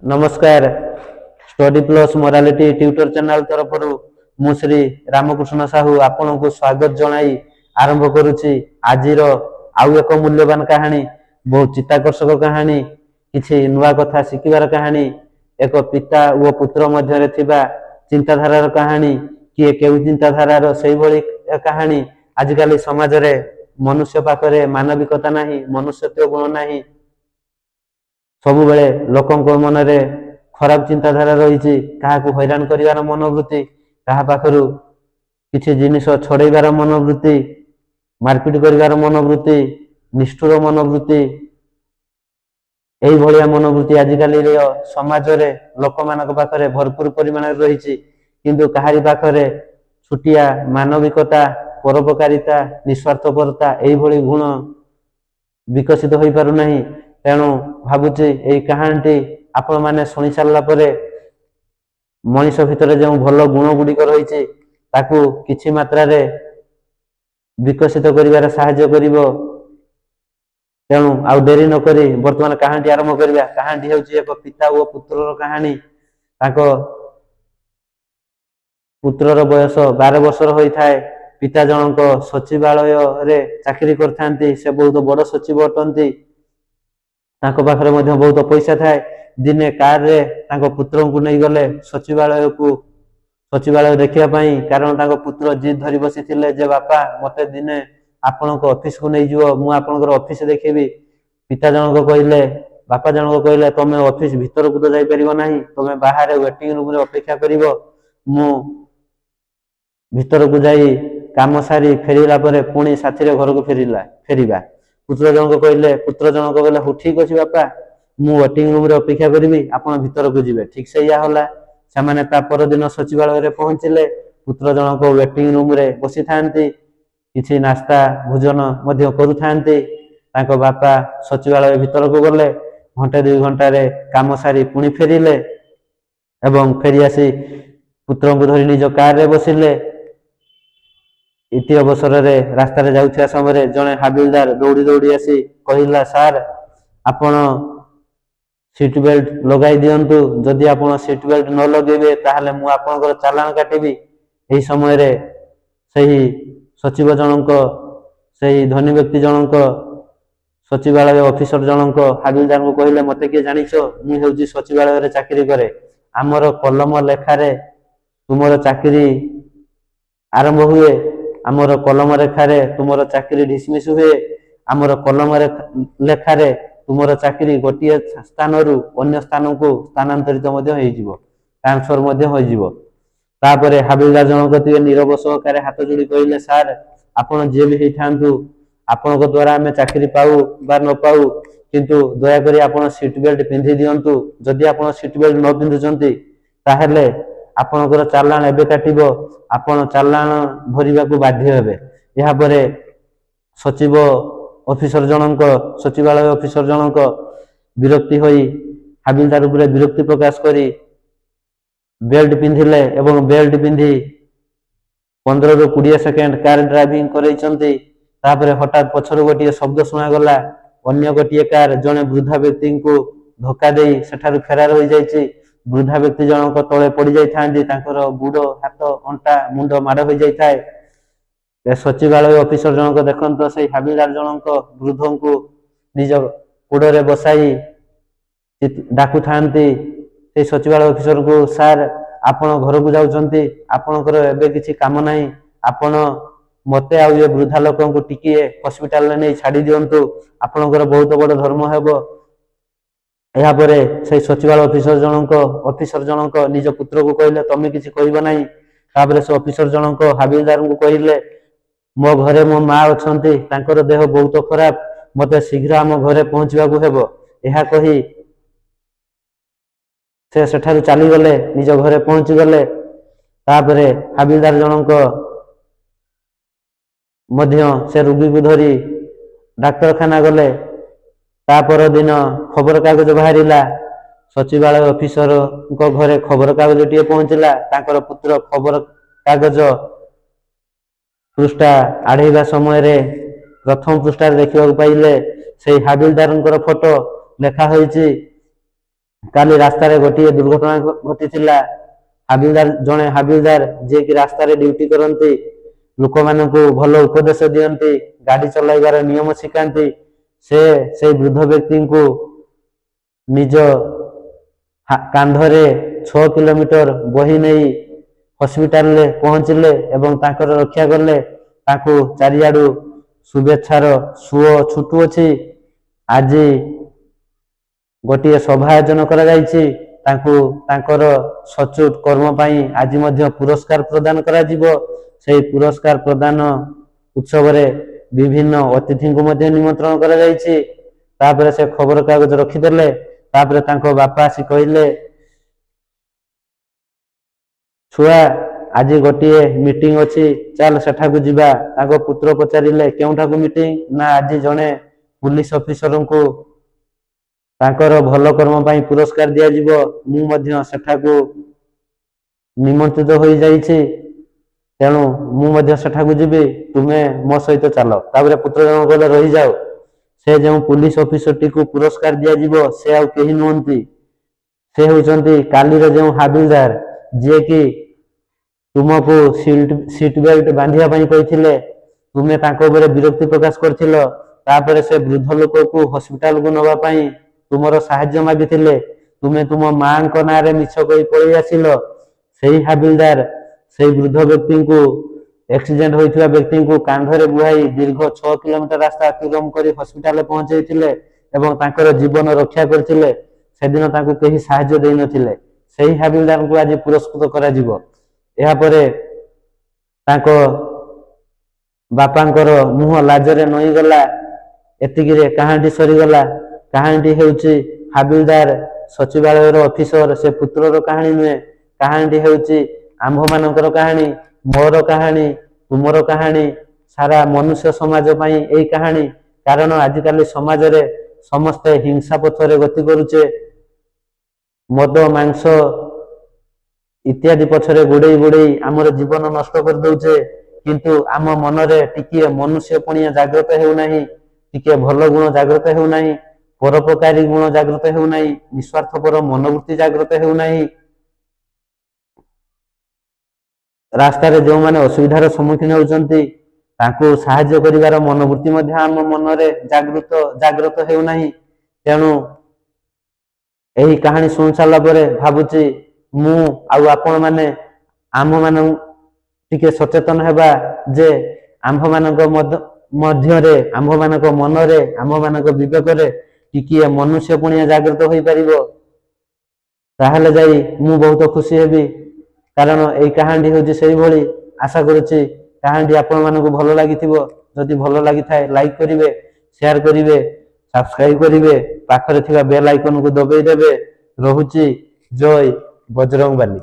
नमस्कार। Study plus morality tutor channel तरफ मु श्री रामकृष्ण साहू आपण को स्वागत जनाई आरंभ करुछि। आजिर आउ एक मूल्यवान कहानी, बहुत चित्ताकर्षक कहानी, किछि नुआ कथा शिखिबार कहानी, एक पिता और पुत्र मध्य थिबा चिंताधारार कहानी, किए केउ चिंताधारार सेहि भली कहानी। आजिकाली समाज रे मनुष्य पाखरे मानविकता नाही, मनुष्यत्व गुण नाही, सबु बेले लोकंक मनरे खराब चिंताधारा रही। काहाकू हैरान करिवार मनोवृत्ति, काहा पाखरु किछि जिनिस छड़ेबार मनोवृत्ति, मारपिट करिवार मनोवृत्ति, निष्ठुर मनोवृत्ति, एही भलिया मनोवृत्ति आजिकाली समाज रे लोक मानक पाखरे भरपूर परिमाण रही। किंतु काहारी पाखरे छुटिया मानविकता, परोपकारिता, निस्वार्थपरता एही भली गुण विकसित होई पारु नाही। तेणु भावुची यही कहानी आपण माने शुणी सारा पर मनीष भितर जो भल गुण गुड़िक रही ताकू किछि मात्रा रे विकसित करिवार साहाय्य करिवो। तेणु आउ देरी न करी वर्तमान कहानी आरंभ करिवा। कहानी हेउची एक पिता और पुत्रर कहानी। ताको पुत्रर बयस 12 वर्षर होई थाए। पिता जनक सचिवालय रे चाकरी करथांती। से बहुत बड़ सचिव अटंती। ताको पाखरे मध्य बहुत पैसा थाए। दिने कार रे ताको पुत्र को नहीं गले सचिवालय देखिया पाई। कारण ताको पुत्र जिद धरी बसी थिले जे बापा मते दिने आपनक ऑफिस को नहीं जिवो, मु आपनकर ऑफिस देखिबी। पिता जनक कहिले, बापा जनक कहिले तमे ऑफिस भीतर को तो जाई परिबो नाही, तमे बाहर वेटिंग रूम रे अपेक्षा करिवो। मु भीतर को जाई काम सारी फेरिला परे पुणी साथी रे घर को फेरिबा। पुत्र जनक कहले, पुत्र जनक कहले हो ठीक अछि बापा, मु वेटिंग रूम रे अपेक्षा करिबी, आपण भीतर को जिवे। ठीक से या होला। सामाने ता पर दिन सचिवालय रे पहुंचिले। पुत्र जनक वेटिंग रूम रे बसी थांती, किछि नास्ता भोजन मध्य करू थांती। ताको बापा सचिवालय भीतर को गले। घंटे 2 घंटा रे काम सारी पुणी फेरिले एवं फेरि आसी पुत्र को धरि निज कार रे बसिले। इति अवसर रे रास्ता रे जाउथिया समय जने हाबिलदार दौड़ी दौड़ी आसी कहिला, सार आपण सीट बेल्ट लगाई दियंतु, जदि आपण सीट बेल्ट न लगेबे ताहले मु आपनकर चालान काटिबी। एही समय रे सही सचिव जनक, सही धनी व्यक्ति जनक, सचिवालय ऑफिसर जनक हाबिलदार को कहिले, मते के जानिछो मु हेउची सचिवालय रे चाकरी करे। आमर कलम लेखा रे तुमर चाकरी आरंभ हुए, आमर कलम रेखा रे तुमर चाकरी डिसमिस हुए। आमर कलम लेखा रे तुमर चाकरी गोटे स्थान रु अन्य स्थान को स्थानांतरित मध्य होई जिवो, ट्रांसफर मध्य होई जिवो। तापरे हाबिलदार जनक तिवे नीरव सहकारे हाथ जोड़ी कहिले, सार आपण जे भी हेई थांतु, आपनक द्वारा हमें चाकरी पाऊ बा न पाऊ, किंतु दया करी आपण सीट बेल्ट पिंधि दियंतु। जदि आपण सीट बेल्ट न पिंधुचंती ताहेले आपनकर चालान एबे काटिबो, आपण चालान भरिबा को बाध्य हेबे। यहा परे सचिव ऑफिसर जनक, सचिवालय ऑफिसर जनक विरक्ति होई हाबिलदार उपरे विरक्ति प्रकाश करी बेल्ट पिंधिले एवं बेल्ट पिंधि 15 ରୁ 20 सेकेंड कार ड्राइविंग करैचंती। तापरे हठात पछरु गोटिए शब्द सुना गला। अन्य गोटिए कार जने वृद्धा व्यक्ति को धक्का देई सेठारु फेरार होई जाईची। वृद्धा व्यक्ति जनक तले पड़ी जाई थांदी। तांकर गुड़ हाथ अंटा मुंड माड़ होई जाई थाए। सचिवालय ऑफिसर जनक देखंत से हाबिलदार जनक वृद्ध को निज गोड़ रे बसाई डाकू थांती। से सचिवालय ऑफिसर को, सार आपण घर को जाउचंती, आपणकर एबे किछि काम नाही, आपण मते आ ये वृद्धा लोक को टिकिए हॉस्पिटल ले नै छाडी दियंतु, आपणकर बहुत बड़ धर्म हेबो। एहा परे से सचिवालय ऑफिसर जनक निज पुत्र को कहले, तमे किछि कहबो नाही। तापरे से ऑफिसर जनक हाबिलदार को कहले, मो घरे मो माँ अछंती, तांकर देह बहुत खराब, मते शीघ्र आम घरे पहुंचवा को हेबो। एहा कही से सेठारु चली गले, निज घरे पहुंची गले। तापरे हाबिलदार जनक मध्य से रोगी को धरी डाक्तरखाना गले। तापर दिन खबर कागज बाहरिला। सचिवालय ऑफिसर को घरे खबर कागज टिए पहुंचला। तांकर पुत्र खबर कागज पृष्ठा आढ़ेवा समय रे प्रथम पृष्ठा देखा पाइले से हाबिलदार फोटो लेखा होईची କାଲି ରାସ୍ତାରେ ଗୋଟିଏ ଦୁର୍ଘଟଣା ଘଟିଥିଲା। ଜଣେ ହାବିଲଦାର ଯିଏକି ରାସ୍ତାରେ ଡ୍ୟୁଟି କରନ୍ତି, ଲୋକମାନଙ୍କୁ ଭଲ ଉପଦେଶ ଦିଅନ୍ତି, ଗାଡି ଚଲାଇବାର ନିୟମ ଶିଖାନ୍ତି, ସେ ସେଇ ବୃଦ୍ଧ ବ୍ୟକ୍ତିଙ୍କୁ ନିଜ କାନ୍ଧରେ 6 କିଲୋମିଟର ବୋହି ନେଇ ହସ୍ପିଟାଲରେ ପହଞ୍ଚିଲେ ଏବଂ ତାଙ୍କର ରକ୍ଷା କଲେ। ତାଙ୍କୁ ଚାରିଆଡୁ शुभेच्छार सुओ छुटुअछि। आज गोटे सभा आयोजन करा जायछि, तांकर सचोट कर्म पाई आज मध्य पुरस्कार प्रदान करा जिवो। सेही पुरस्कार प्रदान उत्सव रे विभिन्न अतिथि को मध्य निमंत्रण करा जायछि। तापरे से खबर कागज रखिदेले। तापरे तांको बापा आसी कहिले, छुआ आज गोटे मीटिंग अच्छी, चल सेठाकू जिबा। ताको पुत्र पचारिले केउठाकू मीटिंग ना, आज जने पुलिस ऑफिसर को तांकर भल कर्म पाई पुरस्कार दिया जिवो। मु मध्य सेठाकू निमंत्रित होई जाइछि, तेणु मु मध्य सेठाकू जिबि, तुमे मो सहित चलो। तापरे पुत्र जन कहले रही जाओ। से जो पुलिस ऑफिसर टी को पुरस्कार दिया जिवो से आउ केही नुहंती, से होउचंती कालीर जो हाबिलदार, जे कि तुमको सीट बेल्ट बांधिया पाई कहिथिले, तुमे तांको ऊपर विरक्ति प्रकाश करथिलो। तापरे से वृद्ध लोक को हॉस्पिटल को नवा पाई तुमरो सहाय्य मागिथिले, तुमे तुम मां को नारे मिछ कहि पळि आसिलो। सेही हाबिलदार सेही वृद्ध व्यक्ति को, एक्सीडेंट होइथिबा व्यक्ति को कांधरे बुहाई दीर्घ 6 किलोमीटर रास्ता अतिक्रम करी हॉस्पिटल पहुंचैथिले एवं तांकर जीवन रक्षा करथिले। सेदिन तांको केही सहाय्य देइ नथिले। सेही हाबिलदार को आज पुरस्कृत करा जिवो। या परे तांको बापांकर मुह लाजरे नई गला। एतिकिरे कहानी सरीगला। कहानी हेउची हाबिलदार सचिवालय ऑफिसर से पुत्रर कहानी नुहे। कहानी हेउची आंभ मानकर कहानी, मोर कहानी, तुमर कहानी, सारा मनुष्य समाज पाई एई कहानी। कारण आजिकाली समाज रे समस्ते हिंसा पथरे गति करुचे, मद मांस इत्यादि पछरे गुड़े गुड़े आमर जीवन नष्ट कर दउचे। किंतु आम मनरे टिके मनुष्य पणिया जागृत हेउ नाही, टिके भल गुण जागृत हेउ नाही, परोपकारी गुण जागृत हेउ नाही, निस्वार्थपर मनोवृत्ति जागृत हेउ नाही। रास्ता रे जो माने असुविधार सम्मुखीन होउचंती तांको सहाय्य करिवार मनोवृत्ति मध्ये आम मनरे जागृत हेउ नाही। तेणु एही कहानी सुन साला परे भाबुची मु आउ आपण माने आम मान टिके सचेतन हेबा जे आंभ मानक मध्यरे, आंभ मानक मनरे, आंभ मानक विवेकरे टिके मनुष्य पुणिया जागृत होई परिबो। ताहले जाई मु बहुत खुशी हेबी। कारण एई कहानी होची सेही भली। आशा करूची कहानी आपण मानक भलो लागिथिबो। जदि भलो लागि थाए लाइक करिवे, शेयर करिवे, सब्सक्राइब करिवे, पाखरे थिबा बेल आइकन को दबाई देबे। रहुची जय बजरंगबली।